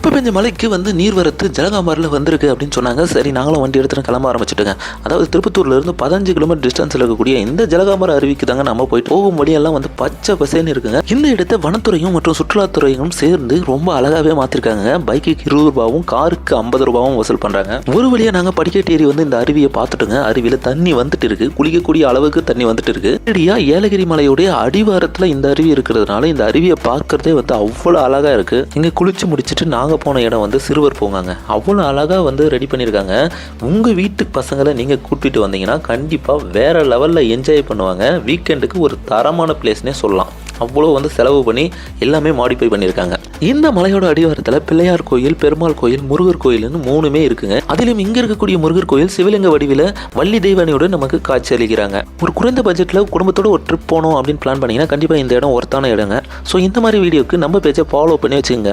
இப்போ பெஞ்ச மலைக்கு வந்து நீர்வரத்து ஜலகாம்பாரில் வந்திருக்கு அப்படின்னு சொன்னாங்க. சரி, நாங்களும் வண்டி எடுத்துகிட்டு கிளம்ப ஆரம்பிச்சுட்டுங்க. அதாவது திருப்பத்தூர்லேருந்து 15 கிலோமீட்டர் டிஸ்டன்ஸில் இருக்கக்கூடிய இந்த ஜலகாம்பார் அருவிக்கு தாங்க நம்ம போயிட்டு போகும் வழியெல்லாம் வந்து பச்சை பசேன்னு இருக்குங்க. இந்த இடத்த வனத்துறையும் மற்றும் சுற்றுலாத்துறையும் சேர்ந்து ரொம்ப அழகாகவே மாற்றிருக்காங்க. பைக்குக்கு 20 ரூபாவும் காருக்கு 50 ரூபாவும் வசூல் பண்ணுறாங்க. ஒரு வழியாக நாங்கள் படிக்கட்டு ஏறி வந்து இந்த அருவியை பார்த்துட்டுங்க. அருவியில் தண்ணி வந்துட்டு இருக்கு, குளிக்கக்கூடிய அளவுக்கு தண்ணி வந்துட்டு இருக்கு. நேரடியாக ஏலகிரி மலையுடைய அடிவாரத்தில் இந்த அருவி இருக்கிறதுனால இந்த அருவியை பார்க்கறதே வந்து அவ்வளோ அழகாக இருக்கு. இங்கே குளிச்சு முடிச்சுட்டு நாங்கள் போன இடம் வந்து சிறுவர் பூங்காங்க. அவ்வளோ அழகாக வந்து ரெடி பண்ணியிருக்காங்க. உங்கள் வீட்டு பசங்களை நீங்கள் கூட்டிகிட்டு வந்தீங்கன்னா கண்டிப்பாக வேறு லெவலில் என்ஜாய் பண்ணுவாங்க. வீக்கெண்டுக்கு ஒரு தரமான பிளேஸ்னே சொல்லலாம். அவ்வளோ வந்து செலவு பண்ணி எல்லாமே மாடிஃபை பண்ணியிருக்காங்க. இந்த மலையோட அடிவாரத்தில் பிள்ளையார் கோயில், பெருமாள் கோயில், முருகர் கோயில்னு 3மே இருக்குங்க. அதிலும் இங்கே இருக்கக்கூடிய முருகர் கோயில் சிவலிங்க வடிவில் வள்ளி தெய்வானியோட நமக்கு காட்சி அளிக்கிறாங்க. ஒரு குறைந்த பட்ஜெட்டில் குடும்பத்தோட ஒரு ட்ரிப் போனோம் அப்படின்னு பிளான் பண்ணிங்கன்னா கண்டிப்பாக இந்த இடம் ஒர்த்தான இடங்க. ஸோ இந்த மாதிரி வீடியோக்கு நம்ம பேஜை ஃபாலோ பண்ணி வச்சுங்க.